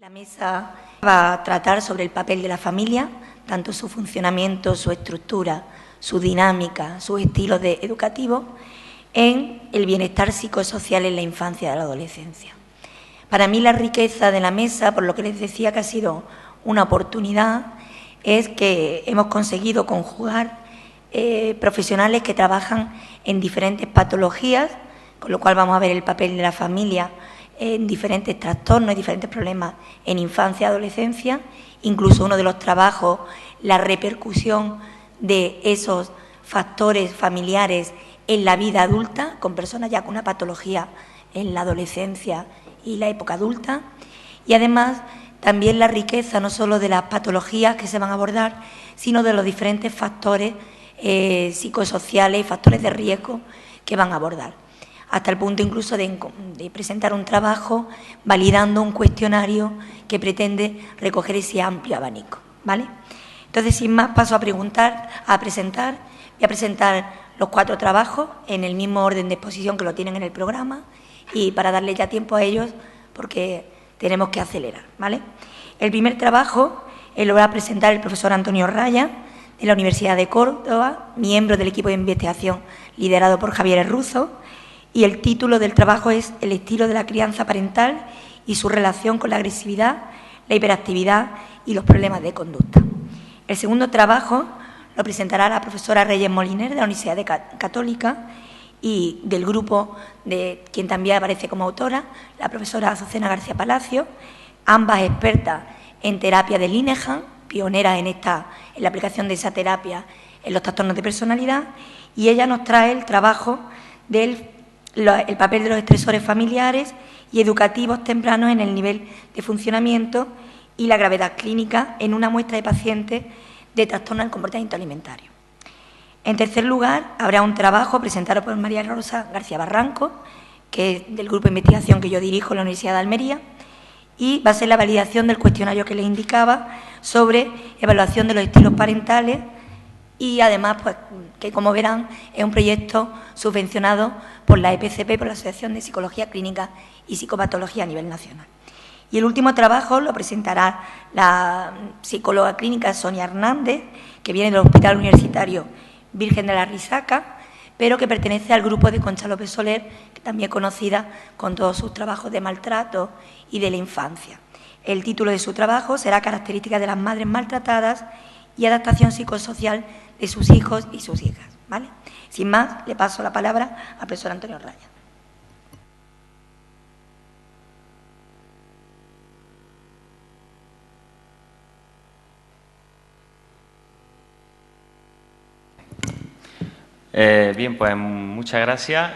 La mesa va a tratar sobre el papel de la familia, tanto su funcionamiento, su estructura, su dinámica, sus estilos educativos, en el bienestar psicosocial en la infancia y la adolescencia. Para mí la riqueza de la mesa, por lo que les decía que ha sido una oportunidad, es que hemos conseguido conjugar profesionales que trabajan en diferentes patologías, con lo cual vamos a ver el papel de la familia en diferentes trastornos y diferentes problemas en infancia y adolescencia, incluso uno de los trabajos, la repercusión de esos factores familiares en la vida adulta, con personas ya con una patología en la adolescencia y la época adulta, y además también la riqueza no solo de las patologías que se van a abordar, sino de los diferentes factores psicosociales y factores de riesgo que van a abordar, hasta el punto incluso de presentar un trabajo validando un cuestionario que pretende recoger ese amplio abanico, ¿vale? Entonces, sin más, paso a presentar los 4 trabajos en el mismo orden de exposición que lo tienen en el programa y para darle ya tiempo a ellos porque tenemos que acelerar, ¿vale? El primer trabajo lo va a presentar el profesor Antonio Raya, de la Universidad de Córdoba, miembro del equipo de investigación liderado por Javier Russo, y el título del trabajo es El estilo de la crianza parental y su relación con la agresividad, la hiperactividad y los problemas de conducta. El segundo trabajo lo presentará la profesora Reyes Moliner, de la Universidad Católica, y del grupo de quien también aparece como autora, la profesora Azucena García Palacio, ambas expertas en terapia de Linehan, pioneras en la aplicación de esa terapia en los trastornos de personalidad, y ella nos trae el trabajo del el papel de los estresores familiares y educativos tempranos en el nivel de funcionamiento y la gravedad clínica en una muestra de pacientes de trastorno del comportamiento alimentario. En tercer lugar, habrá un trabajo presentado por María Rosa García Barranco, que es del grupo de investigación que yo dirijo en la Universidad de Almería, y va a ser la validación del cuestionario que les indicaba sobre evaluación de los estilos parentales y además, pues, que como verán, es un proyecto subvencionado por la EPCP, por la Asociación de Psicología Clínica y Psicopatología a nivel nacional. Y el último trabajo lo presentará la psicóloga clínica Sonia Hernández, que viene del Hospital Universitario Virgen de la Risaca, pero que pertenece al grupo de Concha López Soler, que también es conocida con todos sus trabajos de maltrato y de la infancia. El título de su trabajo será Características de las madres maltratadas y adaptación psicosocial de sus hijos y sus hijas, ¿vale? Sin más, le paso la palabra al profesor Antonio Raya. Bien, pues muchas gracias.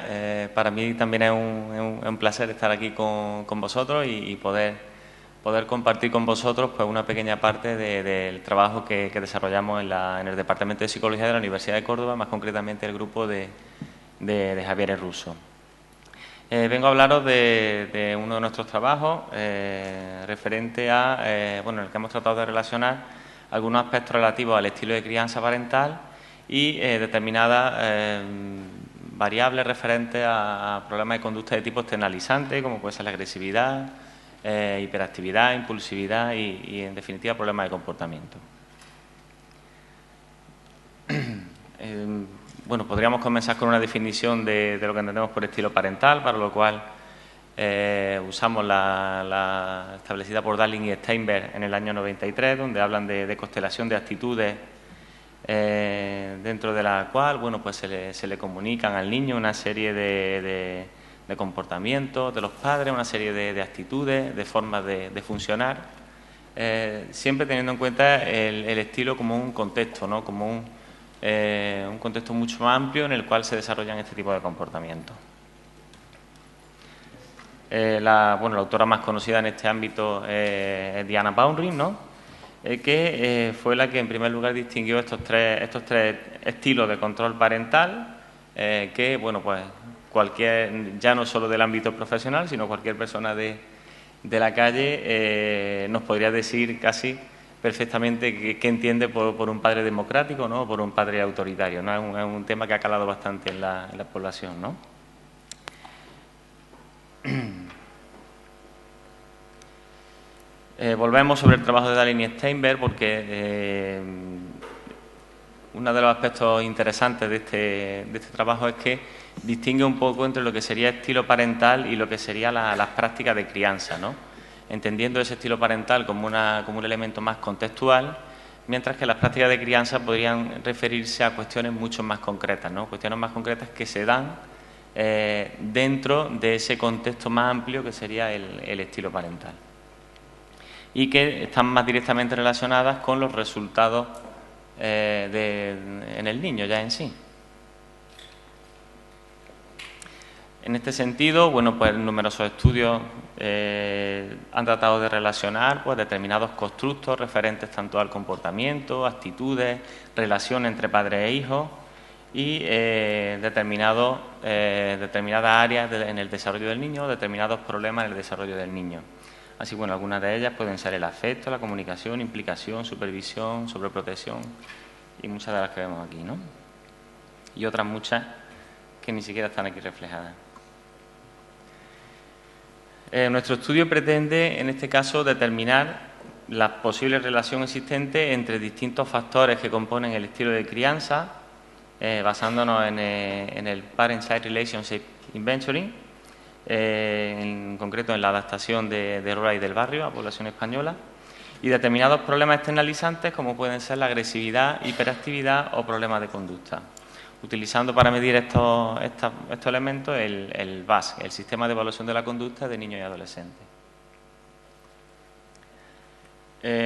Para mí también es un placer estar aquí con vosotros y poder compartir con vosotros pues una pequeña parte del trabajo que desarrollamos en el Departamento de Psicología de la Universidad de Córdoba, más concretamente el grupo de Javier Russo. Vengo a hablaros de uno de nuestros trabajos referente a, en el que hemos tratado de relacionar algunos aspectos relativos al estilo de crianza parental y determinadas variables referentes a problemas de conducta de tipo externalizante, como puede ser la agresividad, hiperactividad, impulsividad y, en definitiva, problemas de comportamiento. Podríamos comenzar con una definición de lo que entendemos por estilo parental, para lo cual usamos la establecida por Darling y Steinberg en el año 93, donde hablan de constelación de actitudes dentro de la cual se le comunican al niño una serie de comportamientos de los padres, una serie de actitudes, de formas de funcionar, siempre teniendo en cuenta el estilo como un contexto, ¿no? Como un contexto mucho más amplio en el cual se desarrollan este tipo de comportamientos. La autora más conocida en este ámbito es Diana Baumrind, ¿no? Que fue la que en primer lugar distinguió estos tres estilos de control parental que, cualquier, ya no solo del ámbito profesional, sino cualquier persona de la calle nos podría decir casi perfectamente qué entiende por un padre democrático, ¿no? O por un padre autoritario, ¿no? Es un tema que ha calado bastante en la población, ¿no? Volvemos sobre el trabajo de Dalin y Steinberg porque uno de los aspectos interesantes de este trabajo es que distingue un poco entre lo que sería estilo parental y lo que serían las prácticas de crianza, ¿no? Entendiendo ese estilo parental como un elemento más contextual, mientras que las prácticas de crianza podrían referirse a cuestiones mucho más concretas, ¿no? Cuestiones más concretas que se dan dentro de ese contexto más amplio que sería el estilo parental y que están más directamente relacionadas con los resultados en el niño ya en sí. En este sentido, bueno, pues numerosos estudios han tratado de relacionar pues, determinados constructos referentes tanto al comportamiento, actitudes, relación entre padres e hijos y determinadas áreas en el desarrollo del niño, determinados problemas en el desarrollo del niño. Así, bueno, algunas de ellas pueden ser el afecto, la comunicación, implicación, supervisión, sobreprotección y muchas de las que vemos aquí, ¿no? Y otras muchas que ni siquiera están aquí reflejadas. Nuestro estudio pretende, en este caso, determinar la posible relación existente entre distintos factores que componen el estilo de crianza, basándonos en el Parent-Child Relationship Inventory, en concreto en la adaptación de Roa y del barrio a población española, y determinados problemas externalizantes como pueden ser la agresividad, hiperactividad o problemas de conducta, utilizando para medir estos elementos el VASC, el Sistema de Evaluación de la Conducta de Niños y Adolescentes.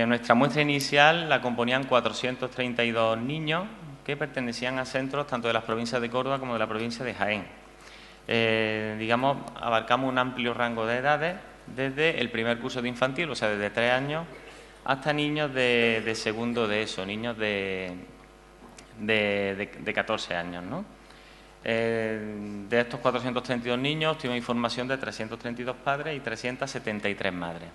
Nuestra muestra inicial la componían 432 niños que pertenecían a centros tanto de las provincias de Córdoba como de la provincia de Jaén. Digamos, abarcamos un amplio rango de edades, desde el primer curso de infantil, o sea, desde 3 años, hasta niños de segundo de ESO, niños de 14 años, ¿no? De estos 432 niños tuvimos información de 332 padres y 373 madres.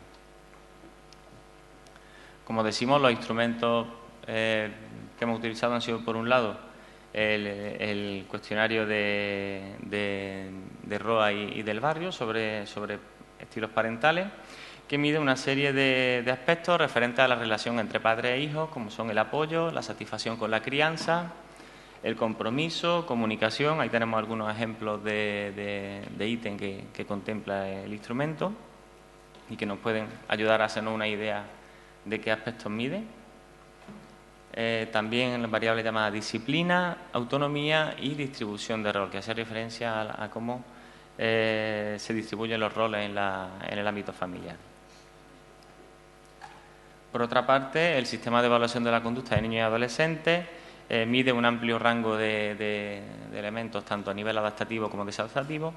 Como decimos, los instrumentos que hemos utilizado han sido, por un lado, el cuestionario de Roa y del barrio sobre estilos parentales, que mide una serie de aspectos referentes a la relación entre padres e hijos, como son el apoyo, la satisfacción con la crianza, el compromiso, comunicación. Ahí tenemos algunos ejemplos de ítem que contempla el instrumento y que nos pueden ayudar a hacernos una idea de qué aspectos mide. También las variables llamadas disciplina, autonomía y distribución de rol, que hace referencia a cómo se distribuyen los roles en el ámbito familiar. Por otra parte, el sistema de evaluación de la conducta de niños y adolescentes mide un amplio rango de elementos, tanto a nivel adaptativo como desadaptativo,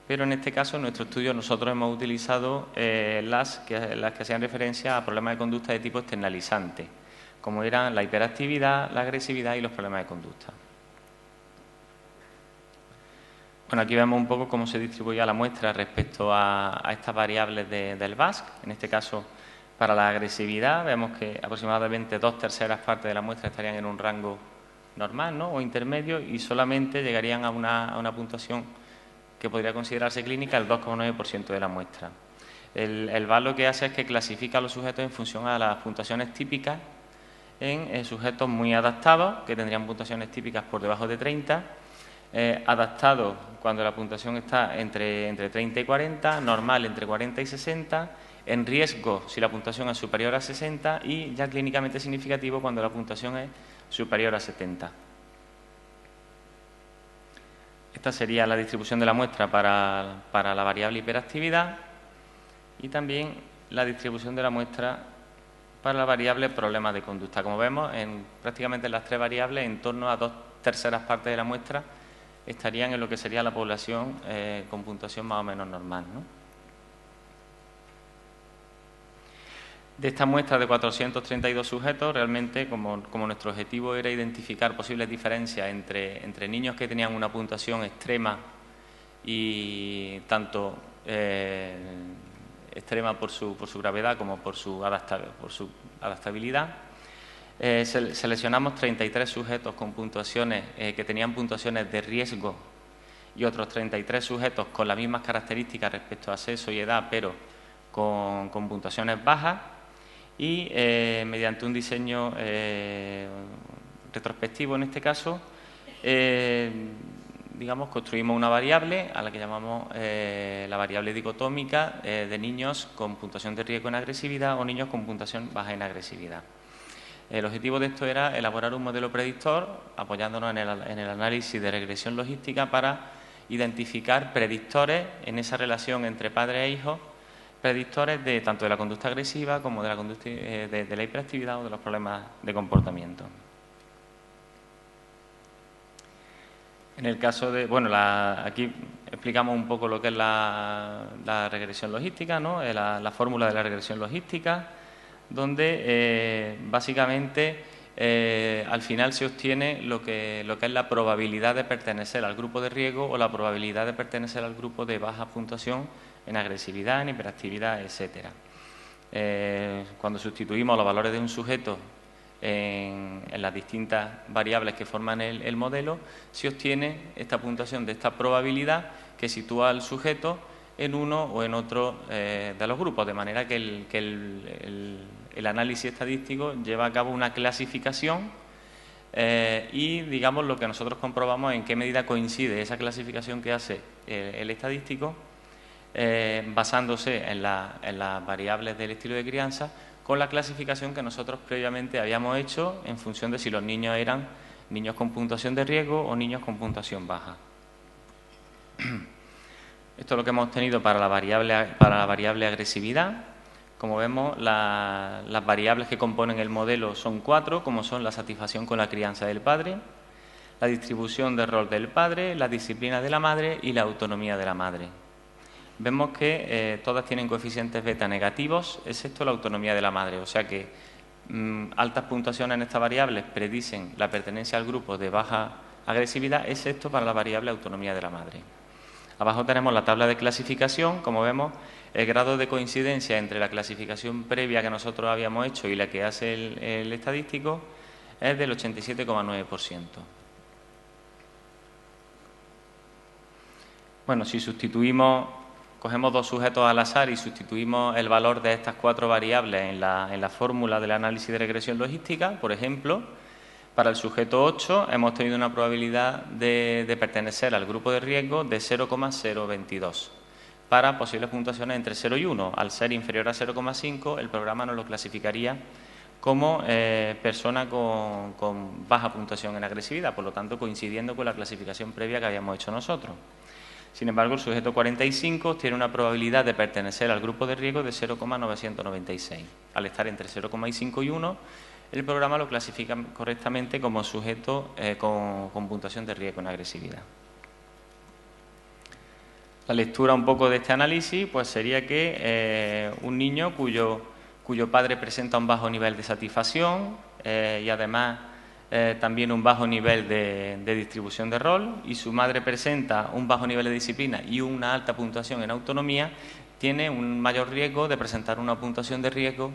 pero en este caso, en nuestro estudio, nosotros hemos utilizado las que hacían referencia a problemas de conducta de tipo externalizante, como eran la hiperactividad, la agresividad y los problemas de conducta. Bueno, aquí vemos un poco cómo se distribuía la muestra respecto a estas variables del VASC. En este caso, para la agresividad, vemos que aproximadamente 2/3 partes de la muestra estarían en un rango normal, ¿no?, o intermedio, y solamente llegarían a una puntuación que podría considerarse clínica, el 2,9% de la muestra. El VASC lo que hace es que clasifica a los sujetos en función a las puntuaciones típicas en sujetos muy adaptados, que tendrían puntuaciones típicas por debajo de 30, adaptados cuando la puntuación está entre 30 y 40, normal entre 40 y 60, en riesgo si la puntuación es superior a 60 y ya clínicamente significativo cuando la puntuación es superior a 70. Esta sería la distribución de la muestra para la variable hiperactividad y también la distribución de la muestra para la variable problemas de conducta. Como vemos, prácticamente las 3 variables, en torno a 2/3 partes de la muestra estarían en lo que sería la población con puntuación más o menos normal, ¿no? De esta muestra de 432 sujetos, realmente, como nuestro objetivo era identificar posibles diferencias entre niños que tenían una puntuación extrema y tanto extrema por su gravedad como por su adaptabilidad, seleccionamos 33 sujetos con puntuaciones que tenían puntuaciones de riesgo y otros 33 sujetos con las mismas características respecto a sexo y edad, pero con puntuaciones bajas. y mediante un diseño retrospectivo en este caso, digamos, construimos una variable a la que llamamos la variable dicotómica de niños con puntuación de riesgo en agresividad o niños con puntuación baja en agresividad. El objetivo de esto era elaborar un modelo predictor apoyándonos en el análisis de regresión logística para identificar predictores en esa relación entre padre e hijo, predictores de tanto de la conducta agresiva como de la conducta de la hiperactividad o de los problemas de comportamiento. En el caso de, bueno, aquí explicamos un poco lo que es la regresión logística, ¿no? La fórmula de la regresión logística, donde básicamente al final se obtiene lo que es la probabilidad de pertenecer al grupo de riesgo o la probabilidad de pertenecer al grupo de baja puntuación en agresividad, en hiperactividad, etcétera. Cuando sustituimos los valores de un sujeto en las distintas variables que forman el modelo, se obtiene esta puntuación de esta probabilidad que sitúa al sujeto en uno o en otro de los grupos, de manera que el análisis estadístico lleva a cabo una clasificación y, digamos, lo que nosotros comprobamos en qué medida coincide esa clasificación que hace el estadístico, basándose en las variables del estilo de crianza, con la clasificación que nosotros previamente habíamos hecho en función de si los niños eran niños con puntuación de riesgo o niños con puntuación baja. Esto es lo que hemos tenido para la variable agresividad. Como vemos, las variables que componen el modelo son 4, como son la satisfacción con la crianza del padre, la distribución de rol del padre, la disciplina de la madre y la autonomía de la madre. Vemos que todas tienen coeficientes beta negativos, excepto la autonomía de la madre. O sea que altas puntuaciones en estas variables predicen la pertenencia al grupo de baja agresividad, excepto para la variable autonomía de la madre. Abajo tenemos la tabla de clasificación. Como vemos, el grado de coincidencia entre la clasificación previa que nosotros habíamos hecho y la que hace el estadístico es del 87,9%. Bueno, si cogemos dos sujetos al azar y sustituimos el valor de estas 4 variables en la fórmula del análisis de regresión logística, por ejemplo, para el sujeto 8 hemos tenido una probabilidad de pertenecer al grupo de riesgo de 0,022 para posibles puntuaciones entre 0 y 1. Al ser inferior a 0,5, el programa nos lo clasificaría como persona con baja puntuación en agresividad, por lo tanto coincidiendo con la clasificación previa que habíamos hecho nosotros. Sin embargo, el sujeto 45 tiene una probabilidad de pertenecer al grupo de riesgo de 0,996. Al estar entre 0,5 y 1, el programa lo clasifica correctamente como sujeto con puntuación de riesgo en agresividad. La lectura un poco de este análisis pues sería que un niño cuyo padre presenta un bajo nivel de satisfacción y además también un bajo nivel de distribución de rol, y su madre presenta un bajo nivel de disciplina y una alta puntuación en autonomía, tiene un mayor riesgo de presentar una puntuación de riesgo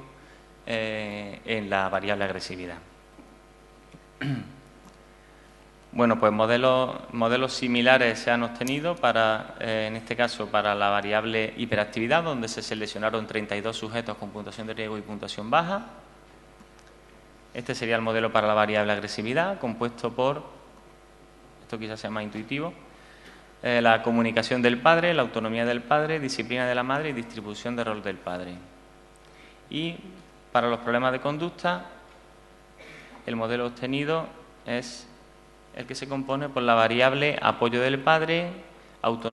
en la variable agresividad. Bueno, pues modelos similares se han obtenido en este caso para la variable hiperactividad, donde se seleccionaron 32 sujetos con puntuación de riesgo y puntuación baja. Este sería el modelo para la variable agresividad, compuesto por, esto quizás sea más intuitivo, la comunicación del padre, la autonomía del padre, disciplina de la madre y distribución de rol del padre. Y para los problemas de conducta, el modelo obtenido es el que se compone por la variable apoyo del padre, autonomía.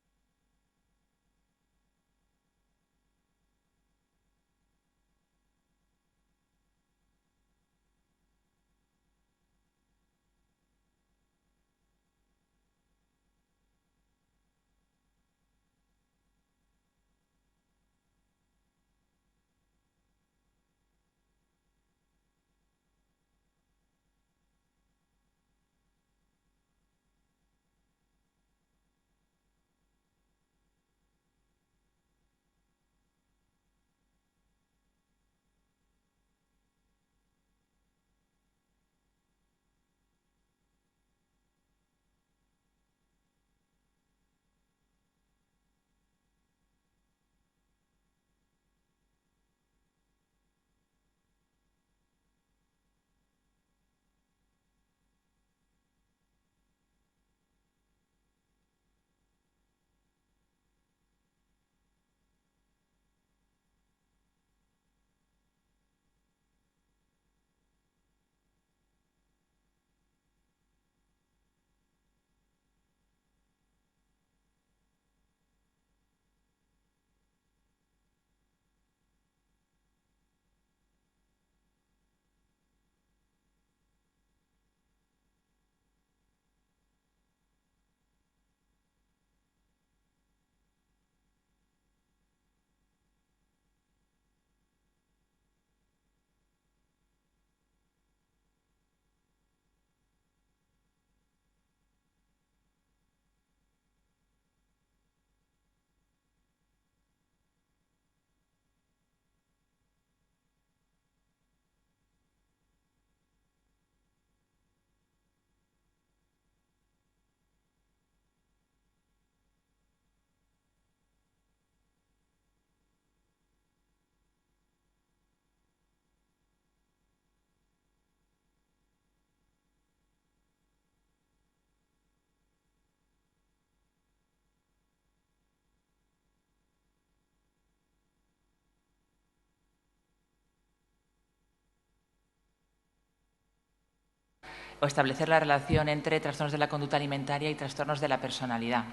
o establecer la relación entre trastornos de la conducta alimentaria y trastornos de la personalidad.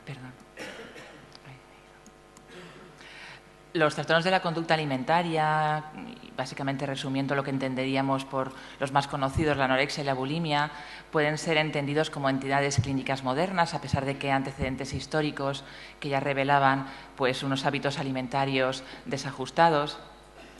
Perdón. Los trastornos de la conducta alimentaria, básicamente resumiendo lo que entenderíamos por los más conocidos, la anorexia y la bulimia, pueden ser entendidos como entidades clínicas modernas, a pesar de que hay antecedentes históricos que ya revelaban pues, unos hábitos alimentarios desajustados.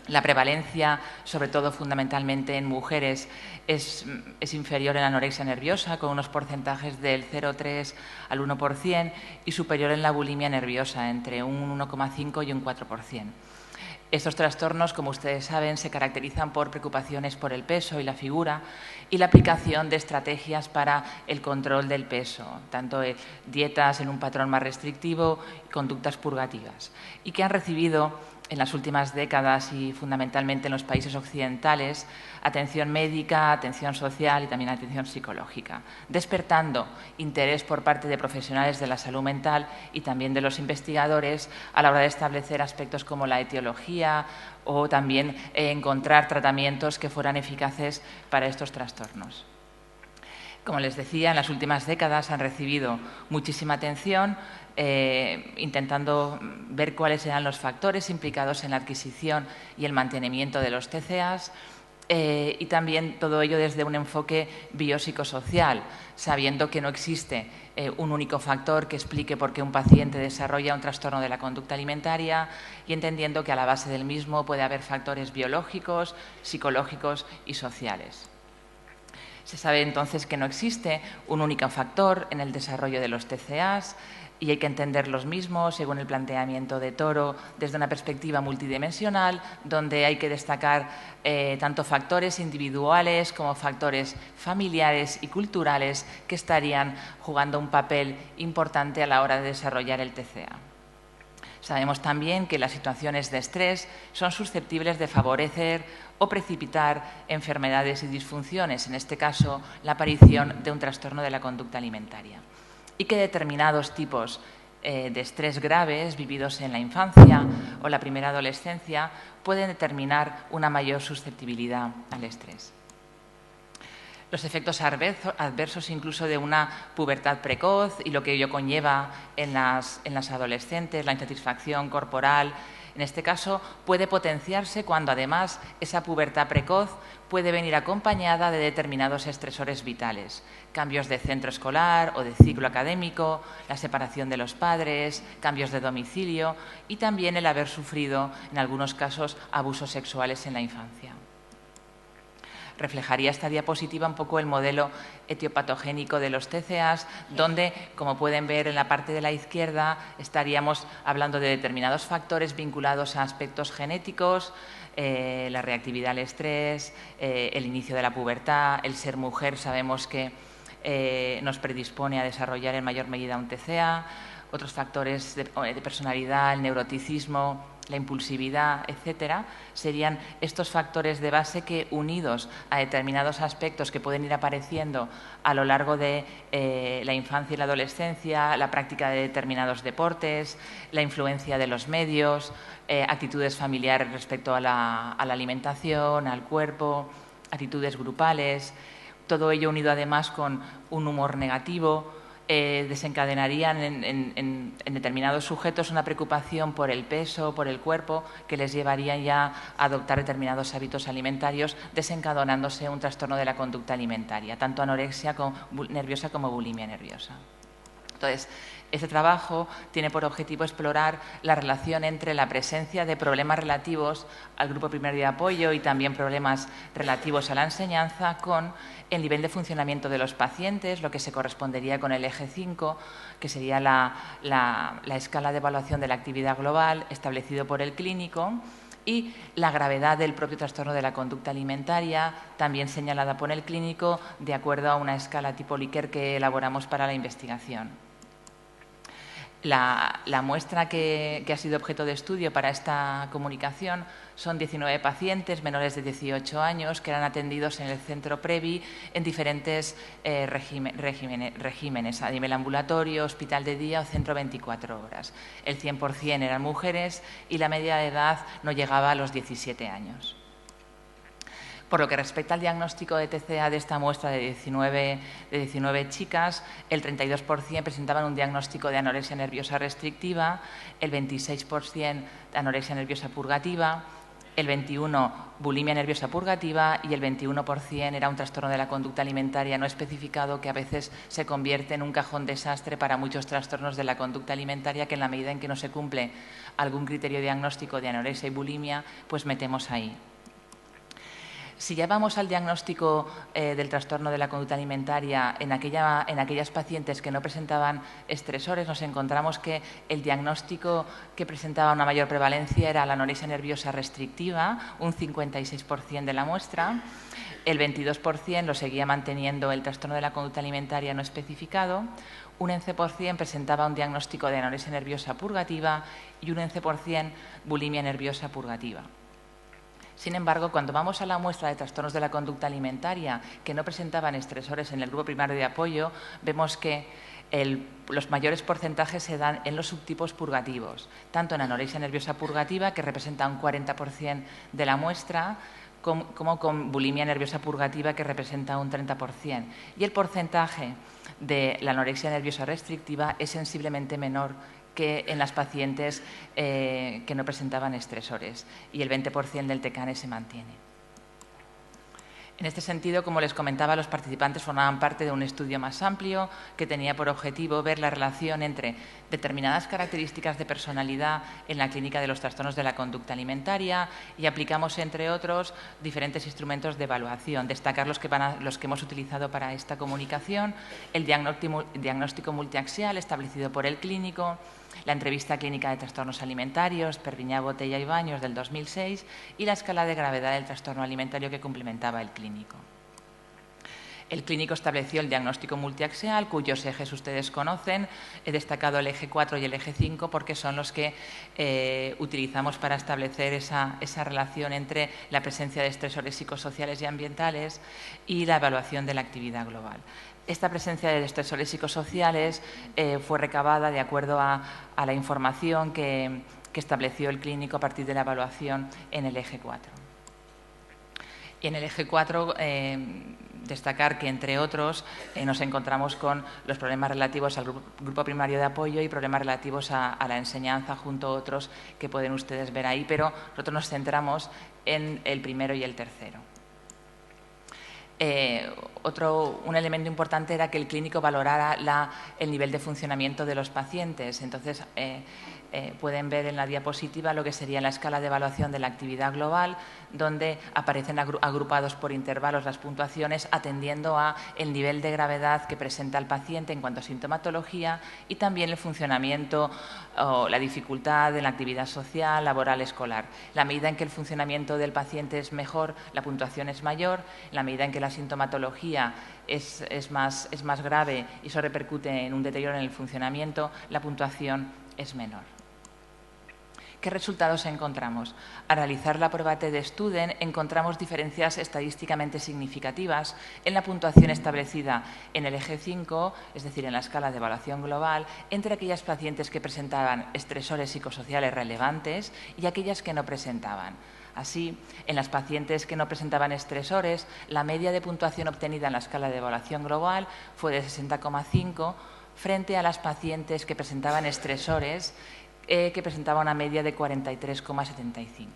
La prevalencia, sobre todo fundamentalmente en mujeres, es inferior en la anorexia nerviosa, con unos porcentajes del 0,3 al 1%, y superior en la bulimia nerviosa, entre un 1,5 y un 4%. Estos trastornos, como ustedes saben, se caracterizan por preocupaciones por el peso y la figura y la aplicación de estrategias para el control del peso, tanto dietas en un patrón más restrictivo y conductas purgativas, y que han recibido en las últimas décadas y fundamentalmente en los países occidentales, atención médica, atención social y también atención psicológica, despertando interés por parte de profesionales de la salud mental y también de los investigadores a la hora de establecer aspectos como la etiología o también encontrar tratamientos que fueran eficaces para estos trastornos. Como les decía, en las últimas décadas han recibido muchísima atención, intentando ver cuáles eran los factores implicados en la adquisición y el mantenimiento de los TCAs, y también todo ello desde un enfoque biopsicosocial, sabiendo que no existe un único factor que explique por qué un paciente desarrolla un trastorno de la conducta alimentaria, y entendiendo que a la base del mismo puede haber factores biológicos, psicológicos y sociales. Se sabe entonces que no existe un único factor en el desarrollo de los TCAs, y hay que entender los mismos según el planteamiento de Toro desde una perspectiva multidimensional, donde hay que destacar tanto factores individuales como factores familiares y culturales que estarían jugando un papel importante a la hora de desarrollar el TCA. Sabemos también que las situaciones de estrés son susceptibles de favorecer o precipitar enfermedades y disfunciones, en este caso la aparición de un trastorno de la conducta alimentaria, y que determinados tipos de estrés graves vividos en la infancia o la primera adolescencia pueden determinar una mayor susceptibilidad al estrés. Los efectos adversos incluso de una pubertad precoz y lo que ello conlleva en las adolescentes, la insatisfacción corporal, en este caso puede potenciarse cuando además esa pubertad precoz puede venir acompañada de determinados estresores vitales, cambios de centro escolar o de ciclo académico, la separación de los padres, cambios de domicilio y también el haber sufrido, en algunos casos, abusos sexuales en la infancia. Reflejaría esta diapositiva un poco el modelo etiopatogénico de los TCAs, donde, como pueden ver en la parte de la izquierda, estaríamos hablando de determinados factores vinculados a aspectos genéticos, la reactividad al estrés, el inicio de la pubertad, el ser mujer sabemos que nos predispone a desarrollar en mayor medida un TCA, otros factores de personalidad, el neuroticismo, la impulsividad, etcétera, serían estos factores de base que, unidos a determinados aspectos que pueden ir apareciendo a lo largo de la infancia y la adolescencia, la práctica de determinados deportes, la influencia de los medios, actitudes familiares respecto a la alimentación, al cuerpo, actitudes grupales, todo ello unido además con un humor negativo, desencadenarían en determinados sujetos una preocupación por el peso, por el cuerpo, que les llevarían ya a adoptar determinados hábitos alimentarios, desencadenándose un trastorno de la conducta alimentaria, tanto anorexia nerviosa como bulimia nerviosa. Entonces, este trabajo tiene por objetivo explorar la relación entre la presencia de problemas relativos al grupo primario de apoyo y también problemas relativos a la enseñanza con el nivel de funcionamiento de los pacientes, lo que se correspondería con el eje 5, que sería la escala de evaluación de la actividad global establecido por el clínico, y la gravedad del propio trastorno de la conducta alimentaria, también señalada por el clínico, de acuerdo a una escala tipo Likert que elaboramos para la investigación. La muestra que ha sido objeto de estudio para esta comunicación son 19 pacientes menores de 18 años que eran atendidos en el centro Previ en diferentes regímenes, a nivel ambulatorio, hospital de día o centro 24 horas. El 100% eran mujeres y la media de edad no llegaba a los 17 años. Por lo que respecta al diagnóstico de TCA de esta muestra de 19 chicas, el 32% presentaban un diagnóstico de anorexia nerviosa restrictiva, el 26% de anorexia nerviosa purgativa, el 21% bulimia nerviosa purgativa y el 21% era un trastorno de la conducta alimentaria no especificado que a veces se convierte en un cajón desastre para muchos trastornos de la conducta alimentaria que en la medida en que no se cumple algún criterio diagnóstico de anorexia y bulimia, pues metemos ahí. Si ya vamos al diagnóstico del trastorno de la conducta alimentaria en aquellas pacientes que no presentaban estresores, nos encontramos que el diagnóstico que presentaba una mayor prevalencia era la anorexia nerviosa restrictiva, un 56% de la muestra. El 22% lo seguía manteniendo el trastorno de la conducta alimentaria no especificado. Un 11% presentaba un diagnóstico de anorexia nerviosa purgativa y un 11% bulimia nerviosa purgativa. Sin embargo, cuando vamos a la muestra de trastornos de la conducta alimentaria que no presentaban estresores en el grupo primario de apoyo, vemos que los mayores porcentajes se dan en los subtipos purgativos, tanto en anorexia nerviosa purgativa, que representa un 40% de la muestra, como con bulimia nerviosa purgativa, que representa un 30%. Y el porcentaje de la anorexia nerviosa restrictiva es sensiblemente menor que en las pacientes que no presentaban estresores, y el 20% del TCANE se mantiene. En este sentido, como les comentaba, los participantes formaban parte de un estudio más amplio que tenía por objetivo ver la relación entre determinadas características de personalidad en la clínica de los trastornos de la conducta alimentaria y aplicamos, entre otros, diferentes instrumentos de evaluación. Destacar los que hemos utilizado para esta comunicación: el diagnóstico multiaxial establecido por el clínico, la entrevista clínica de trastornos alimentarios, Perviñá, Botella y Baños, del 2006, y la escala de gravedad del trastorno alimentario que complementaba el clínico. El clínico estableció el diagnóstico multiaxial, cuyos ejes ustedes conocen. He destacado el eje 4 y el eje 5 porque son los que utilizamos para establecer esa relación entre la presencia de estresores psicosociales y ambientales y la evaluación de la actividad global. Esta presencia de estresores psicosociales fue recabada de acuerdo a la información que estableció el clínico a partir de la evaluación en el eje 4. Y en el eje 4, destacar que, entre otros, nos encontramos con los problemas relativos al grupo primario de apoyo y problemas relativos a la enseñanza, junto a otros que pueden ustedes ver ahí, pero nosotros nos centramos en el primero y el tercero. Un elemento importante era que el clínico valorara el nivel de funcionamiento de los pacientes. Entonces, pueden ver en la diapositiva lo que sería la escala de evaluación de la actividad global, donde aparecen agrupados por intervalos las puntuaciones atendiendo a el nivel de gravedad que presenta el paciente en cuanto a sintomatología y también el funcionamiento o la dificultad en la actividad social, laboral, escolar. La medida en que el funcionamiento del paciente es mejor, la puntuación es mayor. La medida en que la sintomatología es más grave y eso repercute en un deterioro en el funcionamiento, la puntuación es menor. ¿Qué resultados encontramos? Al realizar la prueba T-de-Student encontramos diferencias estadísticamente significativas en la puntuación establecida en el eje 5, es decir, en la escala de evaluación global, entre aquellas pacientes que presentaban estresores psicosociales relevantes y aquellas que no presentaban. Así, en las pacientes que no presentaban estresores, la media de puntuación obtenida en la escala de evaluación global fue de 60,5 frente a las pacientes que presentaban estresores, que presentaban una media de 43,75.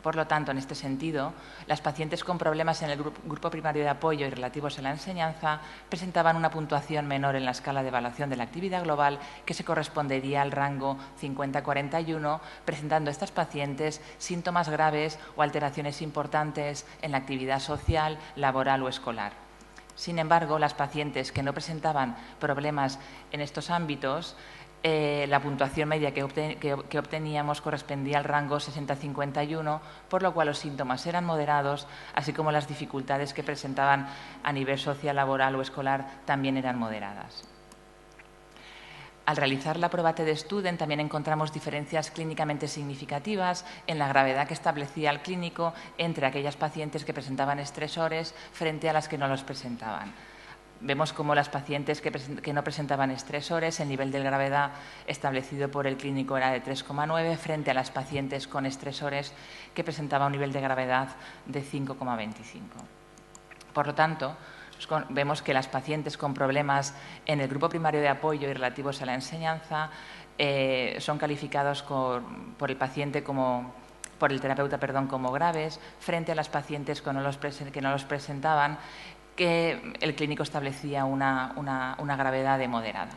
Por lo tanto, en este sentido, las pacientes con problemas en el grupo primario de apoyo y relativos a la enseñanza presentaban una puntuación menor en la escala de evaluación de la actividad global, que se correspondería al rango 50-41, presentando estas pacientes síntomas graves o alteraciones importantes en la actividad social, laboral o escolar. Sin embargo, las pacientes que no presentaban problemas en estos ámbitos, la puntuación media que obteníamos correspondía al rango 60-51, por lo cual los síntomas eran moderados, así como las dificultades que presentaban a nivel social, laboral o escolar también eran moderadas. Al realizar la prueba T-de-Student también encontramos diferencias clínicamente significativas en la gravedad que establecía el clínico entre aquellas pacientes que presentaban estresores frente a las que no los presentaban. Vemos cómo las pacientes que no presentaban estresores, el nivel de gravedad establecido por el clínico era de 3,9 frente a las pacientes con estresores que presentaban un nivel de gravedad de 5,25. Por lo tanto, vemos que las pacientes con problemas en el grupo primario de apoyo y relativos a la enseñanza son calificados por el paciente por el terapeuta, como graves, frente a las pacientes que no los presentaban, que el clínico establecía una gravedad de moderada.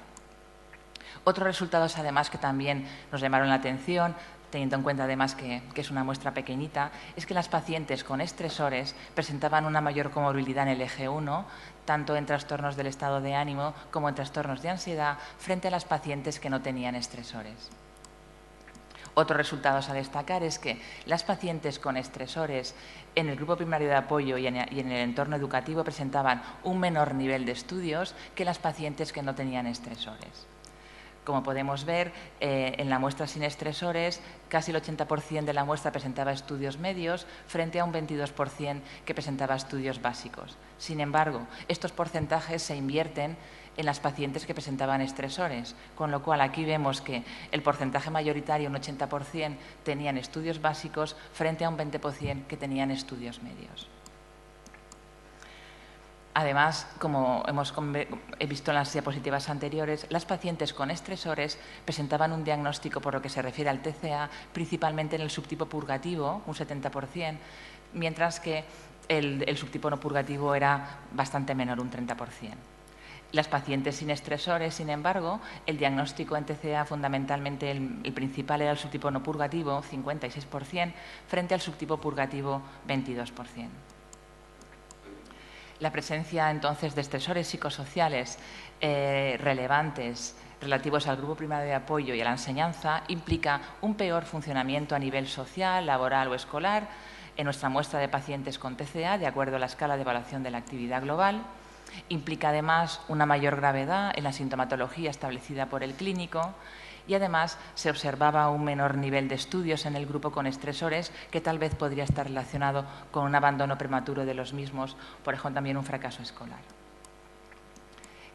Otros resultados, además, que también nos llamaron la atención, teniendo en cuenta además que es una muestra pequeñita, es que las pacientes con estresores presentaban una mayor comorbilidad en el eje 1, tanto en trastornos del estado de ánimo como en trastornos de ansiedad, frente a las pacientes que no tenían estresores. Otros resultados a destacar es que las pacientes con estresores en el grupo primario de apoyo y en el entorno educativo presentaban un menor nivel de estudios que las pacientes que no tenían estresores. Como podemos ver, en la muestra sin estresores, casi el 80% de la muestra presentaba estudios medios frente a un 22% que presentaba estudios básicos. Sin embargo, estos porcentajes se invierten en las pacientes que presentaban estresores, con lo cual aquí vemos que el porcentaje mayoritario, un 80%, tenían estudios básicos frente a un 20% que tenían estudios medios. Además, como he visto en las diapositivas anteriores, las pacientes con estresores presentaban un diagnóstico por lo que se refiere al TCA, principalmente en el subtipo purgativo, un 70%, mientras que el subtipo no purgativo era bastante menor, un 30%. Las pacientes sin estresores, sin embargo, el diagnóstico en TCA fundamentalmente el principal era el subtipo no purgativo, 56%, frente al subtipo purgativo, 22%. La presencia entonces de estresores psicosociales relevantes relativos al grupo primario de apoyo y a la enseñanza implica un peor funcionamiento a nivel social, laboral o escolar en nuestra muestra de pacientes con TCA, de acuerdo a la escala de evaluación de la actividad global. Implica además una mayor gravedad en la sintomatología establecida por el clínico y además se observaba un menor nivel de estudios en el grupo con estresores que tal vez podría estar relacionado con un abandono prematuro de los mismos, por ejemplo también un fracaso escolar.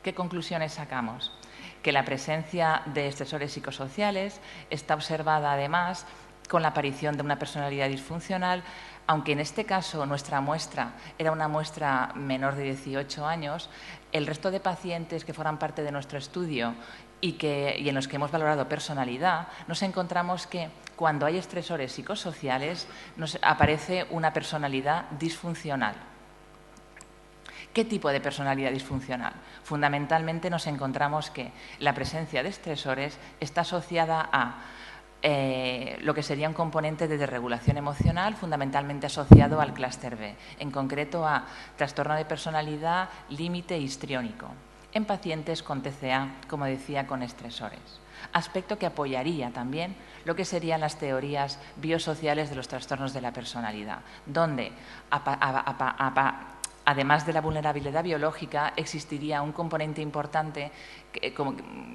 ¿Qué conclusiones sacamos? Que la presencia de estresores psicosociales está observada además con la aparición de una personalidad disfuncional, aunque en este caso nuestra muestra era una muestra menor de 18 años, el resto de pacientes que forman parte de nuestro estudio y en los que hemos valorado personalidad, nos encontramos que cuando hay estresores psicosociales nos aparece una personalidad disfuncional. ¿Qué tipo de personalidad disfuncional? Fundamentalmente nos encontramos que la presencia de estresores está asociada a lo que sería un componente de desregulación emocional fundamentalmente asociado al clúster B, en concreto a trastorno de personalidad límite histriónico, en pacientes con TCA, como decía, con estresores. Aspecto que apoyaría también lo que serían las teorías biosociales de los trastornos de la personalidad, donde además de la vulnerabilidad biológica, existiría un componente importante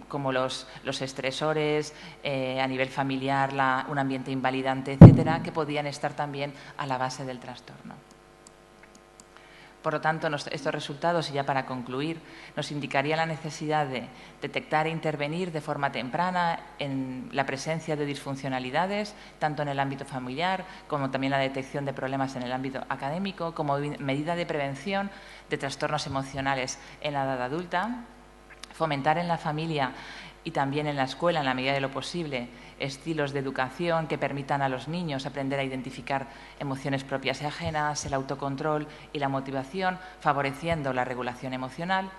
como los estresores a nivel familiar, un ambiente invalidante, etcétera, que podían estar también a la base del trastorno. Por lo tanto, estos resultados, y ya para concluir, nos indicaría la necesidad de detectar e intervenir de forma temprana en la presencia de disfuncionalidades, tanto en el ámbito familiar como también la detección de problemas en el ámbito académico, como medida de prevención de trastornos emocionales en la edad adulta, fomentar en la familia y también en la escuela, en la medida de lo posible, estilos de educación que permitan a los niños aprender a identificar emociones propias y ajenas, el autocontrol y la motivación, favoreciendo la regulación emocional.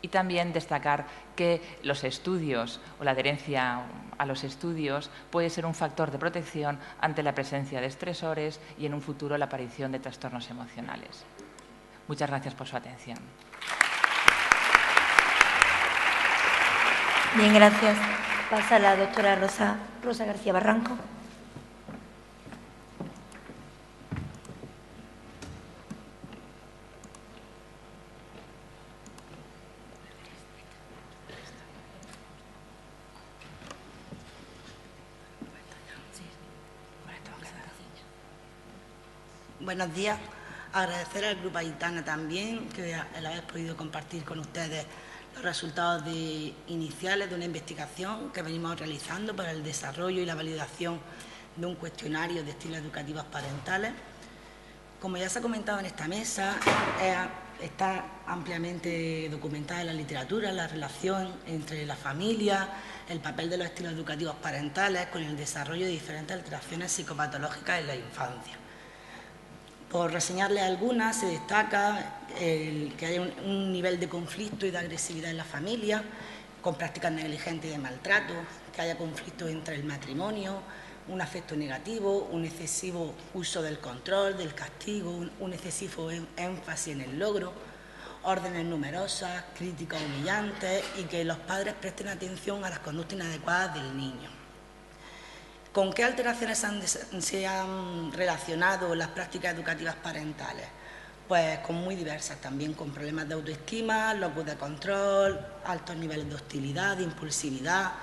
Y también destacar que los estudios o la adherencia a los estudios puede ser un factor de protección ante la presencia de estresores y en un futuro la aparición de trastornos emocionales. Muchas gracias por su atención. Bien, gracias. Pasa la doctora Rosa García Barranco. Buenos días Agradecer al Grupo Aitana también, que el haber podido compartir con ustedes los resultados iniciales de una investigación que venimos realizando para el desarrollo y la validación de un cuestionario de estilos educativos parentales. Como ya se ha comentado en esta mesa, está ampliamente documentada en la literatura la relación entre la familia, el papel de los estilos educativos parentales con el desarrollo de diferentes alteraciones psicopatológicas en la infancia. Por reseñarles algunas, se destaca que haya un nivel de conflicto y de agresividad en la familia, con prácticas negligentes y de maltrato, que haya conflictos entre el matrimonio, un afecto negativo, un excesivo uso del control, del castigo, un excesivo énfasis en el logro, órdenes numerosas, críticas humillantes y que los padres presten atención a las conductas inadecuadas del niño. ¿Con qué alteraciones se han relacionado las prácticas educativas parentales? Pues con muy diversas también, con problemas de autoestima, locus de control, altos niveles de hostilidad, de impulsividad,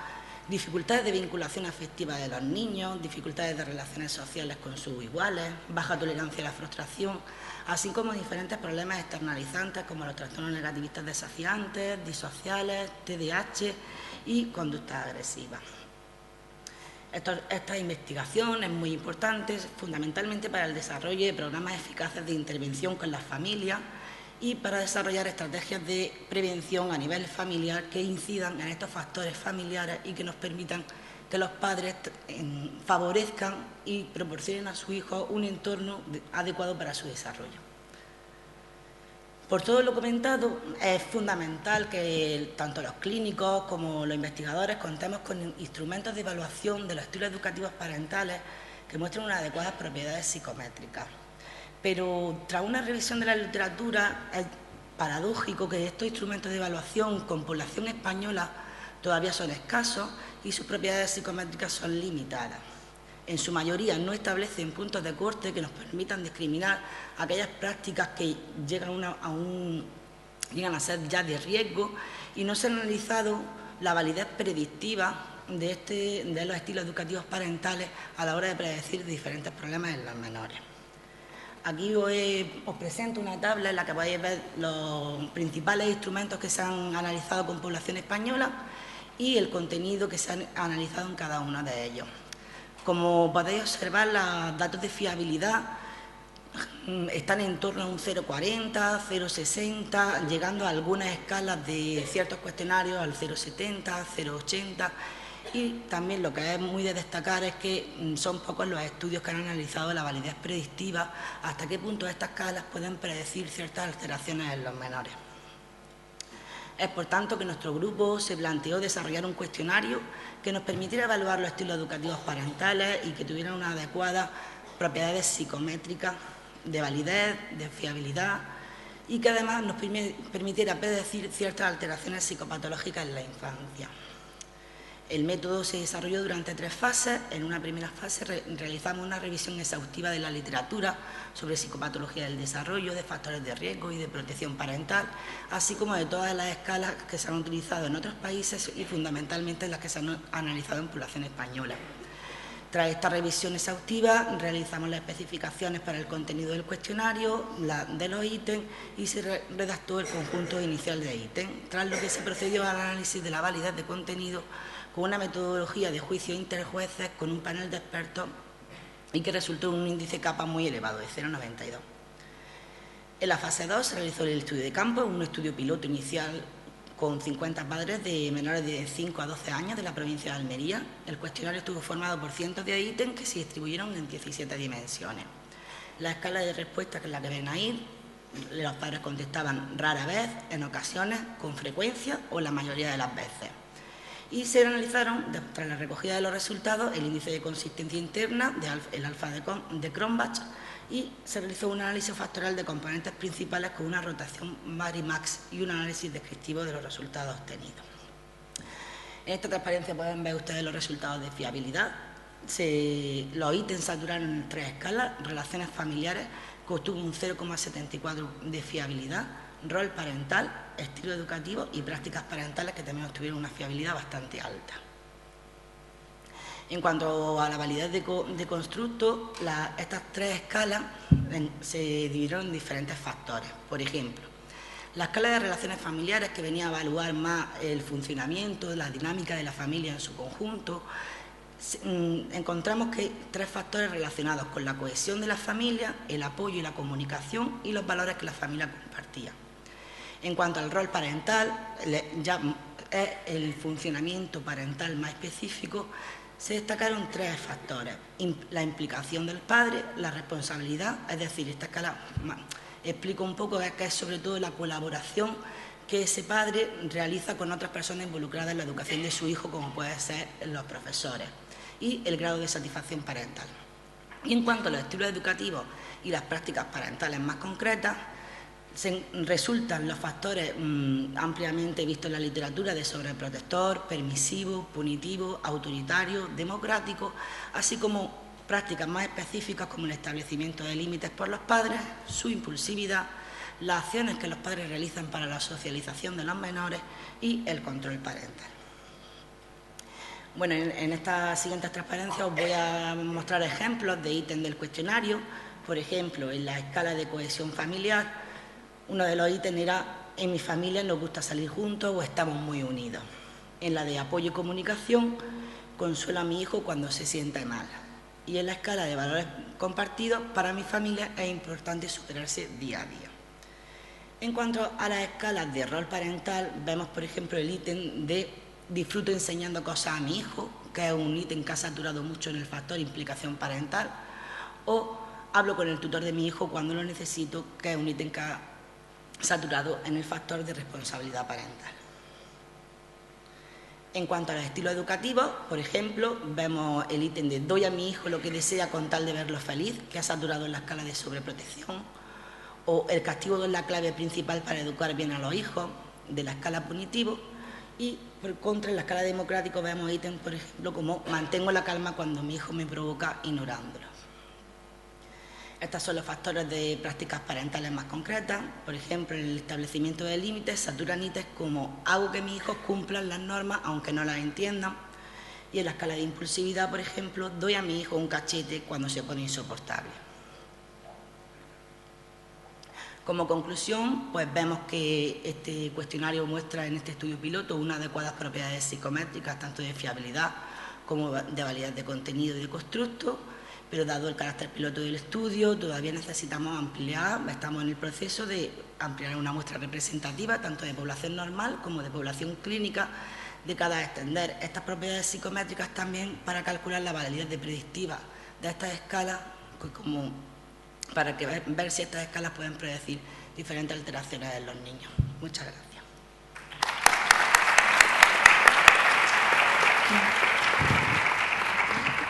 dificultades de vinculación afectiva de los niños, dificultades de relaciones sociales con sus iguales, baja tolerancia a la frustración, así como diferentes problemas externalizantes como los trastornos negativistas desafiantes, disociales, TDAH y conductas agresivas. Esta investigación es muy importante, fundamentalmente para el desarrollo de programas eficaces de intervención con las familias y para desarrollar estrategias de prevención a nivel familiar que incidan en estos factores familiares y que nos permitan que los padres favorezcan y proporcionen a su hijo un entorno adecuado para su desarrollo. Por todo lo comentado, es fundamental que tanto los clínicos como los investigadores contemos con instrumentos de evaluación de los estilos educativos parentales que muestren unas adecuadas propiedades psicométricas. Pero tras una revisión de la literatura, es paradójico que estos instrumentos de evaluación con población española todavía son escasos y sus propiedades psicométricas son limitadas. En su mayoría no establecen puntos de corte que nos permitan discriminar aquellas prácticas que llegan a ser ya de riesgo y no se ha analizado la validez predictiva de los estilos educativos parentales a la hora de predecir diferentes problemas en los menores. Aquí os presento una tabla en la que podéis ver los principales instrumentos que se han analizado con población española y el contenido que se ha analizado en cada uno de ellos. Como podéis observar, los datos de fiabilidad están en torno a un 0,40, 0,60, llegando a algunas escalas de ciertos cuestionarios al 0,70, 0,80 y también lo que es muy de destacar es que son pocos los estudios que han analizado la validez predictiva, hasta qué punto estas escalas pueden predecir ciertas alteraciones en los menores. Es por tanto que nuestro grupo se planteó desarrollar un cuestionario que nos permitiera evaluar los estilos educativos parentales y que tuvieran unas adecuadas propiedades psicométricas, de validez, de fiabilidad y que además nos permitiera predecir ciertas alteraciones psicopatológicas en la infancia. El método se desarrolló durante 3 fases. En una primera fase realizamos una revisión exhaustiva de la literatura sobre psicopatología del desarrollo, de factores de riesgo y de protección parental, así como de todas las escalas que se han utilizado en otros países y fundamentalmente las que se han analizado en población española. Tras esta revisión exhaustiva, realizamos las especificaciones para el contenido del cuestionario, de los ítems y se redactó el conjunto inicial de ítems, tras lo que se procedió al análisis de la validez de contenido con una metodología de juicio interjueces con un panel de expertos y que resultó en un índice capa muy elevado, de 0,92. En la fase 2 se realizó el estudio de campo, un estudio piloto inicial con 50 padres de menores de 5 a 12 años de la provincia de Almería. El cuestionario estuvo formado por cientos de ítems que se distribuyeron en 17 dimensiones. La escala de respuesta, que es la que ven ahí, los padres contestaban rara vez, en ocasiones, con frecuencia o la mayoría de las veces. Y se analizaron, tras la recogida de los resultados, el índice de consistencia interna, el alfa de Cronbach, y se realizó un análisis factorial de componentes principales con una rotación Mari-Max y un análisis descriptivo de los resultados obtenidos. En esta transparencia pueden ver ustedes los resultados de fiabilidad. Los ítems saturaron en 3 escalas: relaciones familiares, que obtuvo un 0,74 de fiabilidad, rol parental, estilo educativo y prácticas parentales, que también obtuvieron una fiabilidad bastante alta. En cuanto a la validez de constructo, estas 3 escalas se dividieron en diferentes factores. Por ejemplo, la escala de relaciones familiares, que venía a evaluar más el funcionamiento, la dinámica de la familia en su conjunto, encontramos que hay 3 factores relacionados con la cohesión de la familia, el apoyo y la comunicación y los valores que la familia compartía. En cuanto al rol parental, ya es el funcionamiento parental más específico, se destacaron 3 factores: la implicación del padre, la responsabilidad, es decir, esta escala explico un poco que es sobre todo la colaboración que ese padre realiza con otras personas involucradas en la educación de su hijo, como pueden ser los profesores, y el grado de satisfacción parental. Y en cuanto a los estilos educativos y las prácticas parentales más concretas, resultan los factores ampliamente vistos en la literatura de sobreprotector, permisivo, punitivo, autoritario, democrático, así como prácticas más específicas como el establecimiento de límites por los padres, su impulsividad, las acciones que los padres realizan para la socialización de los menores y el control parental. Bueno, en estas siguientes transparencias os voy a mostrar ejemplos de ítems del cuestionario. Por ejemplo, en la escala de cohesión familiar, uno de los ítems era: en mi familia nos gusta salir juntos o estamos muy unidos. En la de apoyo y comunicación, consuelo a mi hijo cuando se siente mal. Y en la escala de valores compartidos, para mi familia es importante superarse día a día. En cuanto a las escalas de rol parental, vemos, por ejemplo, el ítem de disfruto enseñando cosas a mi hijo, que es un ítem que ha saturado mucho en el factor implicación parental, o hablo con el tutor de mi hijo cuando lo necesito, que es un ítem que ha saturado en el factor de responsabilidad parental. En cuanto a los estilos educativos, por ejemplo, vemos el ítem de doy a mi hijo lo que desea con tal de verlo feliz, que ha saturado en la escala de sobreprotección, o el castigo es la clave principal para educar bien a los hijos, de la escala punitivo, y por contra en la escala democrático vemos ítems, por ejemplo, como mantengo la calma cuando mi hijo me provoca ignorándolo. Estos son los factores de prácticas parentales más concretas. Por ejemplo, en el establecimiento de límites, saturan ítems como hago que mis hijos cumplan las normas aunque no las entiendan. Y en la escala de impulsividad, por ejemplo, doy a mi hijo un cachete cuando se pone insoportable. Como conclusión, pues vemos que este cuestionario muestra en este estudio piloto unas adecuadas propiedades psicométricas, tanto de fiabilidad como de validez de contenido y de constructo, pero dado el carácter piloto del estudio, todavía necesitamos ampliar, estamos en el proceso de ampliar una muestra representativa, tanto de población normal como de población clínica, de cara a extender estas propiedades psicométricas también para calcular la validez de predictiva de estas escalas, pues como para ver si estas escalas pueden predecir diferentes alteraciones en los niños. Muchas gracias.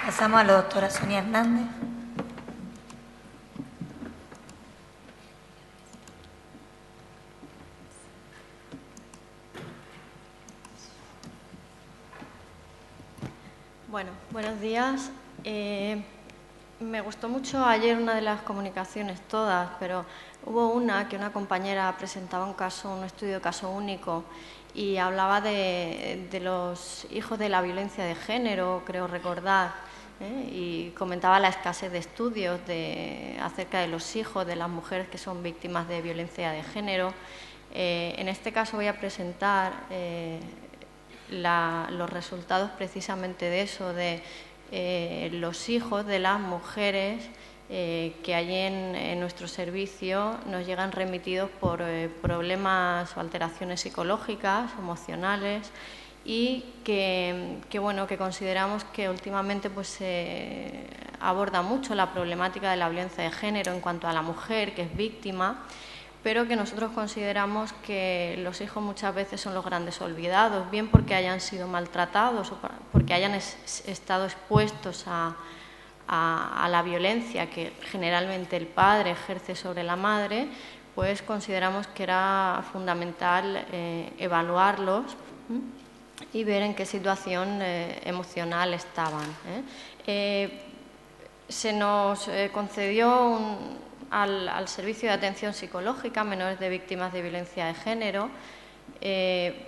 Pasamos a la doctora Sonia Hernández. Bueno, buenos días. Me gustó mucho ayer una de las comunicaciones todas, pero hubo una que una compañera presentaba un estudio de caso único y hablaba de los hijos de la violencia de género, creo recordar, y comentaba la escasez de estudios acerca de los hijos de las mujeres que son víctimas de violencia de género. En este caso voy a presentar los resultados precisamente de eso, de los hijos de las mujeres que allí en nuestro servicio nos llegan remitidos por problemas o alteraciones psicológicas, emocionales, y que consideramos que últimamente pues, se aborda mucho la problemática de la violencia de género en cuanto a la mujer que es víctima, pero que nosotros consideramos que los hijos muchas veces son los grandes olvidados, bien porque hayan sido maltratados o porque hayan estado expuestos a la violencia que generalmente el padre ejerce sobre la madre, pues consideramos que era fundamental evaluarlos y ver en qué situación emocional estaban. Se nos concedió al Servicio de Atención Psicológica a Menores de Víctimas de Violencia de Género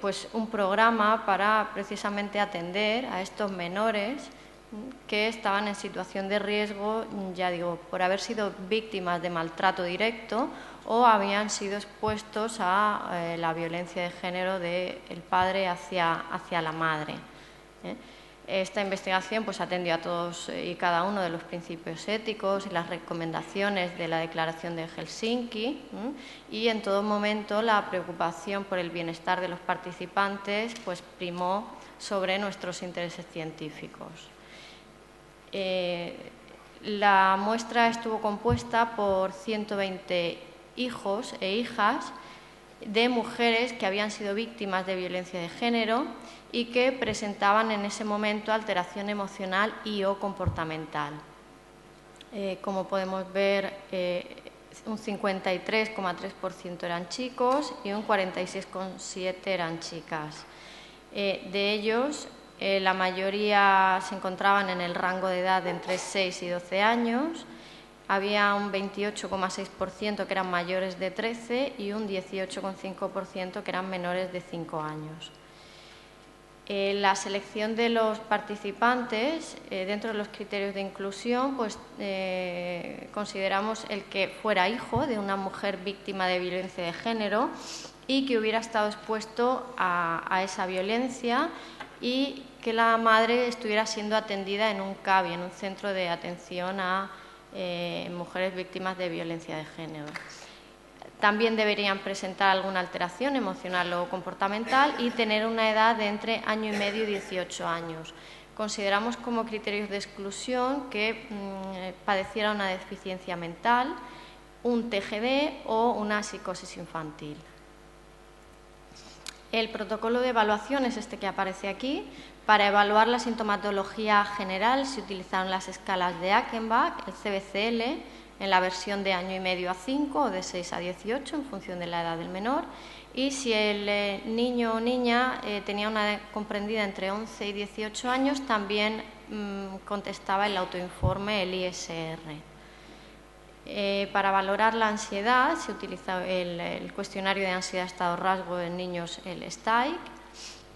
pues un programa para precisamente atender a estos menores que estaban en situación de riesgo, ya digo, por haber sido víctimas de maltrato directo o habían sido expuestos a la violencia de género del padre hacia la madre. Esta investigación pues, atendió a todos y cada uno de los principios éticos y las recomendaciones de la Declaración de Helsinki y en todo momento la preocupación por el bienestar de los participantes pues, primó sobre nuestros intereses científicos. La muestra estuvo compuesta por 120 hijos e hijas de mujeres que habían sido víctimas de violencia de género y que presentaban en ese momento alteración emocional y o comportamental. Como podemos ver, un 53,3% eran chicos y un 46,7% eran chicas. De ellos, la mayoría se encontraban en el rango de edad de entre 6 y 12 años. Había un 28,6% que eran mayores de 13 y un 18,5% que eran menores de 5 años. La selección de los participantes, dentro de los criterios de inclusión, pues, consideramos el que fuera hijo de una mujer víctima de violencia de género y que hubiera estado expuesto a esa violencia y que la madre estuviera siendo atendida en un CABI, en un centro de atención a mujeres víctimas de violencia de género. También deberían presentar alguna alteración emocional o comportamental y tener una edad de entre año y medio y 18 años. Consideramos como criterios de exclusión que padeciera una deficiencia mental, un TGD o una psicosis infantil. El protocolo de evaluación es este que aparece aquí. Para evaluar la sintomatología general se utilizaron las escalas de Achenbach, el CBCL, en la versión de año y medio a 5 o de 6 a 18 en función de la edad del menor, y si el niño o niña tenía una edad comprendida entre 11 y 18 años también contestaba el autoinforme, el ISR. Para valorar la ansiedad se utiliza el cuestionario de ansiedad estado-rasgo en niños, el STAIC.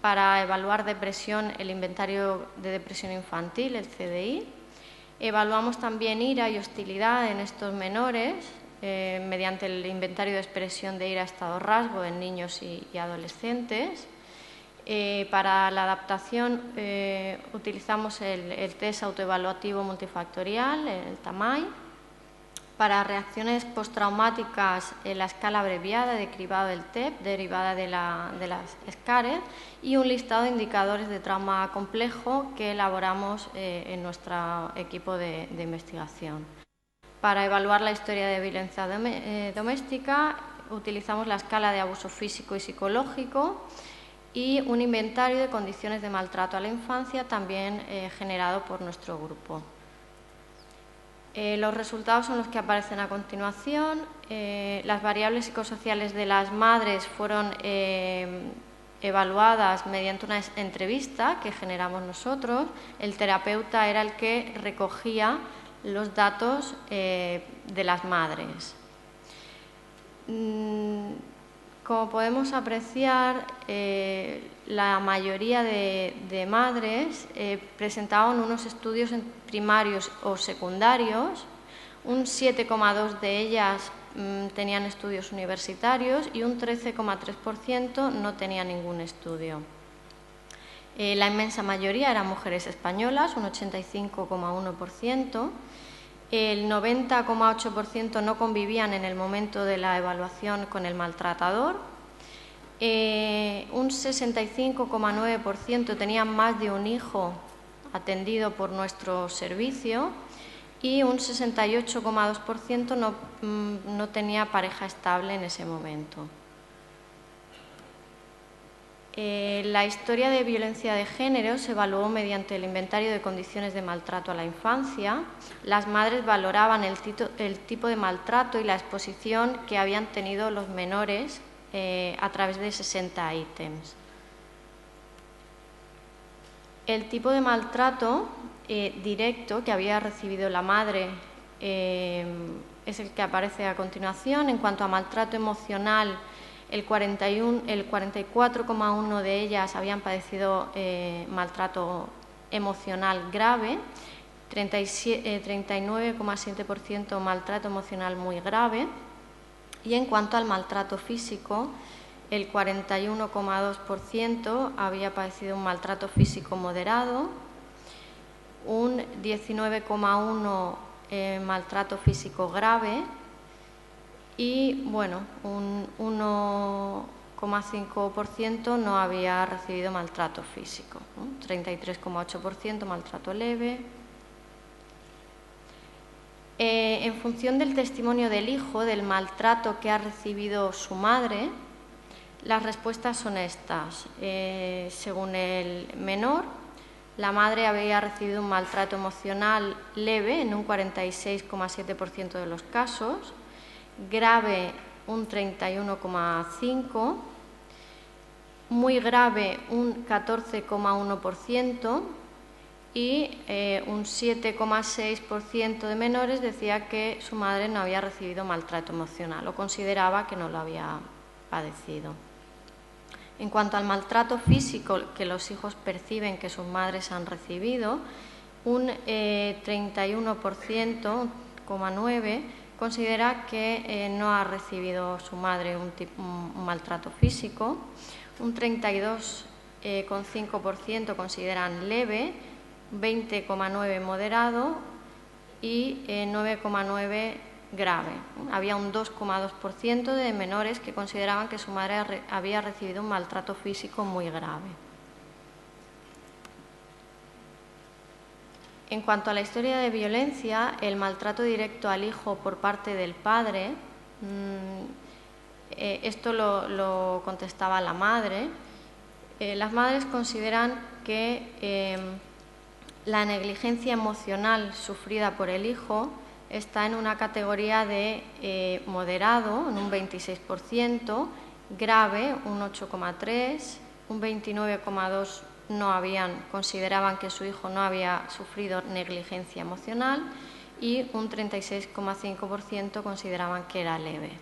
Para evaluar depresión, el inventario de depresión infantil, el CDI. Evaluamos también ira y hostilidad en estos menores mediante el inventario de expresión de ira estado-rasgo en niños y adolescentes. Para la adaptación utilizamos el test autoevaluativo multifactorial, el TAMAI. Para reacciones postraumáticas, la escala abreviada de cribado del TEP, derivada de las SCARE, y un listado de indicadores de trauma complejo que elaboramos en nuestro equipo de investigación. Para evaluar la historia de violencia doméstica, utilizamos la escala de abuso físico y psicológico y un inventario de condiciones de maltrato a la infancia, también generado por nuestro grupo. Los resultados son los que aparecen a continuación. Las variables psicosociales de las madres fueron evaluadas mediante una entrevista que generamos nosotros. El terapeuta era el que recogía los datos de las madres. Como podemos apreciar, la mayoría de madres presentaban unos estudios primarios o secundarios, un 7,2% de ellas tenían estudios universitarios y un 13,3% no tenía ningún estudio. La inmensa mayoría eran mujeres españolas, un 85,1%. El 90,8% no convivían en el momento de la evaluación con el maltratador. Un 65,9% tenían más de un hijo atendido por nuestro servicio y un 68,2% no tenía pareja estable en ese momento. La historia de violencia de género se evaluó mediante el inventario de condiciones de maltrato a la infancia. Las madres valoraban el tipo de maltrato y la exposición que habían tenido los menores a través de 60 ítems. El tipo de maltrato directo que había recibido la madre es el que aparece a continuación. En cuanto a maltrato emocional, el 44,1% de ellas habían padecido maltrato emocional grave, 39,7% maltrato emocional muy grave, y en cuanto al maltrato físico, el 41,2% había padecido un maltrato físico moderado, un 19,1% maltrato físico grave y, bueno, un 1,5% no había recibido maltrato físico, ¿no? 33,8% maltrato leve. En función del testimonio del hijo, del maltrato que ha recibido su madre, las respuestas son estas. Según el menor, la madre había recibido un maltrato emocional leve en un 46,7% de los casos, grave un 31,5%, muy grave un 14,1%, y un 7,6% de menores decía que su madre no había recibido maltrato emocional o consideraba que no lo había padecido. En cuanto al maltrato físico que los hijos perciben que sus madres han recibido, un 31,9% considera que no ha recibido su madre un maltrato físico, un 32,5% consideran leve, 20,9% moderado y 9,9% grave. Había un 2,2% de menores que consideraban que su madre había recibido un maltrato físico muy grave. En cuanto a la historia de violencia, el maltrato directo al hijo por parte del padre, esto lo contestaba la madre. Las madres consideran que la negligencia emocional sufrida por el hijo está en una categoría de moderado, en un 26%, grave, un 8,3%, un 29,2% consideraban que su hijo no había sufrido negligencia emocional y un 36,5% consideraban que era leve.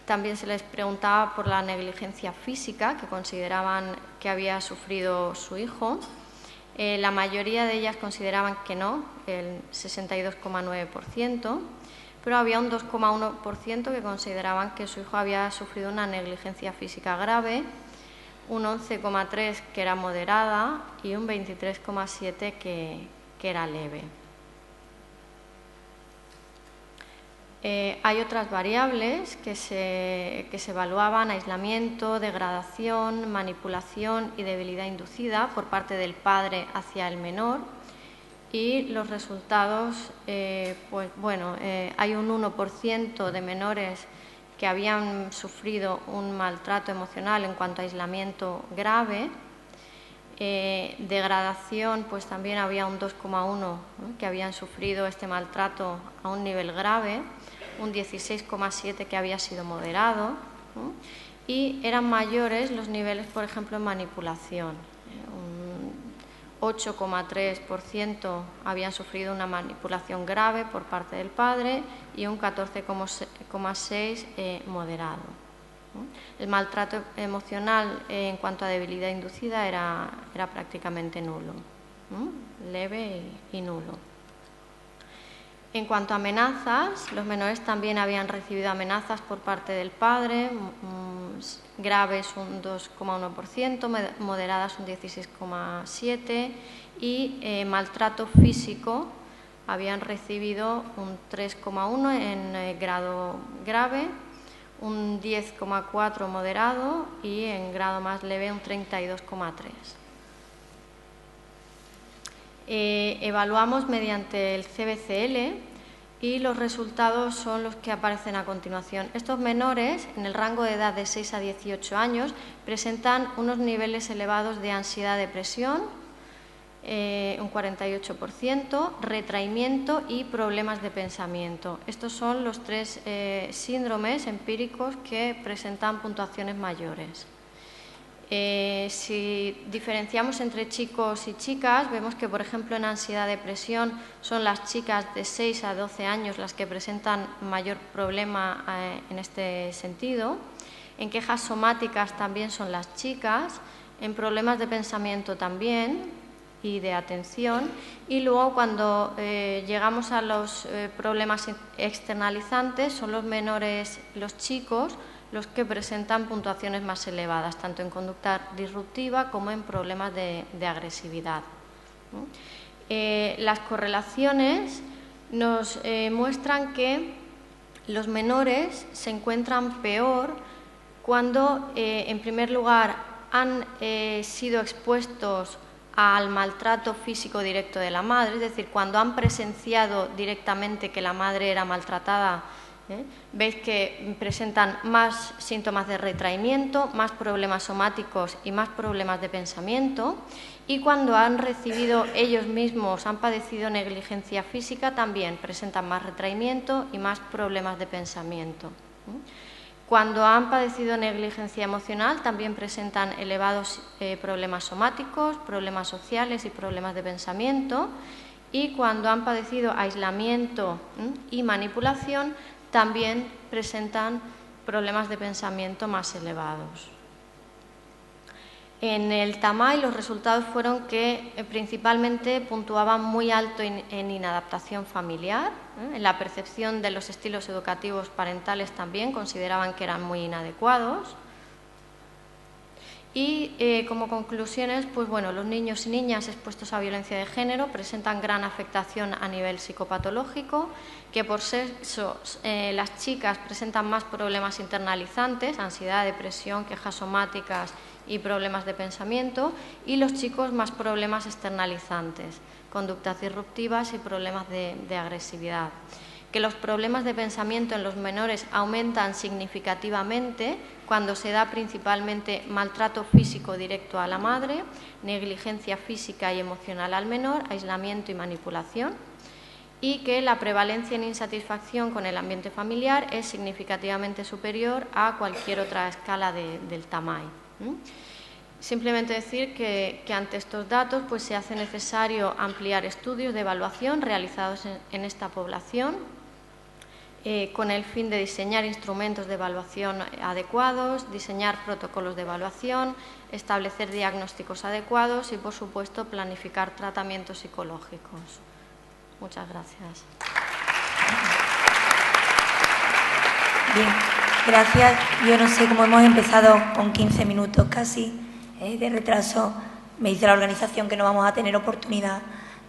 También se les preguntaba por la negligencia física que consideraban que había sufrido su hijo. La mayoría de ellas consideraban que no, el 62,9%, pero había un 2,1% que consideraban que su hijo había sufrido una negligencia física grave, un 11,3% que era moderada y un 23,7% que era leve. Hay otras variables que se evaluaban: aislamiento, degradación, manipulación y debilidad inducida por parte del padre hacia el menor. Y los resultados, hay un 1% de menores que habían sufrido un maltrato emocional en cuanto a aislamiento grave. Degradación, pues también había un 2,1%, ¿no?, que habían sufrido este maltrato a un nivel grave, un 16,7% que había sido moderado, ¿no?, y eran mayores los niveles, por ejemplo, en manipulación. Un 8,3% habían sufrido una manipulación grave por parte del padre y un 14,6% moderado. El maltrato emocional en cuanto a debilidad inducida era prácticamente nulo, leve y nulo. En cuanto a amenazas, los menores también habían recibido amenazas por parte del padre, graves un 2,1%, moderadas un 16,7% y maltrato físico habían recibido un 3,1% en grado grave, un 10,4% moderado y en grado más leve un 32,3%. Evaluamos mediante el CBCL y los resultados son los que aparecen a continuación. Estos menores, en el rango de edad de 6 a 18 años, presentan unos niveles elevados de ansiedad-depresión, un 48%, retraimiento y problemas de pensamiento. Estos son los 3 síndromes empíricos que presentan puntuaciones mayores. Si diferenciamos entre chicos y chicas, vemos que, por ejemplo, en ansiedad-depresión son las chicas de 6 a 12 años las que presentan mayor problema en este sentido. En quejas somáticas también son las chicas. en problemas de pensamiento también y de atención, y luego cuando llegamos a los problemas externalizantes son los menores, los chicos, los que presentan puntuaciones más elevadas, tanto en conducta disruptiva como en problemas de agresividad. Las correlaciones nos muestran que los menores se encuentran peor cuando, en primer lugar, han sido expuestos al maltrato físico directo de la madre, es decir, cuando han presenciado directamente que la madre era maltratada. Veis que presentan más síntomas de retraimiento, más problemas somáticos y más problemas de pensamiento, y cuando han recibido ellos mismos, han padecido negligencia física, también presentan más retraimiento y más problemas de pensamiento. Cuando han padecido negligencia emocional, también presentan elevados problemas somáticos, problemas sociales y problemas de pensamiento, y cuando han padecido aislamiento y manipulación, también presentan problemas de pensamiento más elevados. En el TAMAI los resultados fueron que principalmente puntuaban muy alto en inadaptación familiar, en la percepción de los estilos educativos parentales también consideraban que eran muy inadecuados. Y como conclusiones, pues bueno, los niños y niñas expuestos a violencia de género presentan gran afectación a nivel psicopatológico, que por sexo las chicas presentan más problemas internalizantes, ansiedad, depresión, quejas somáticas y problemas de pensamiento, y los chicos más problemas externalizantes, conductas disruptivas y problemas de agresividad. Que los problemas de pensamiento en los menores aumentan significativamente cuando se da principalmente maltrato físico directo a la madre, negligencia física y emocional al menor, aislamiento y manipulación, y que la prevalencia en insatisfacción con el ambiente familiar es significativamente superior a cualquier otra escala del TAMAI. Simplemente decir que ante estos datos pues, se hace necesario ampliar estudios de evaluación realizados en esta población, con el fin de diseñar instrumentos de evaluación adecuados, diseñar protocolos de evaluación, establecer diagnósticos adecuados y, por supuesto, planificar tratamientos psicológicos. Muchas gracias. Bien, gracias. Yo no sé cómo hemos empezado con 15 minutos casi de retraso. Me dice la organización que no vamos a tener oportunidad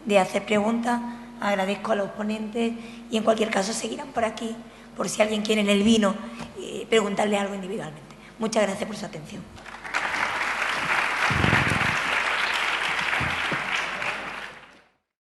de hacer preguntas. Agradezco a los ponentes y en cualquier caso seguirán por aquí, por si alguien quiere en el vino preguntarle algo individualmente. Muchas gracias por su atención.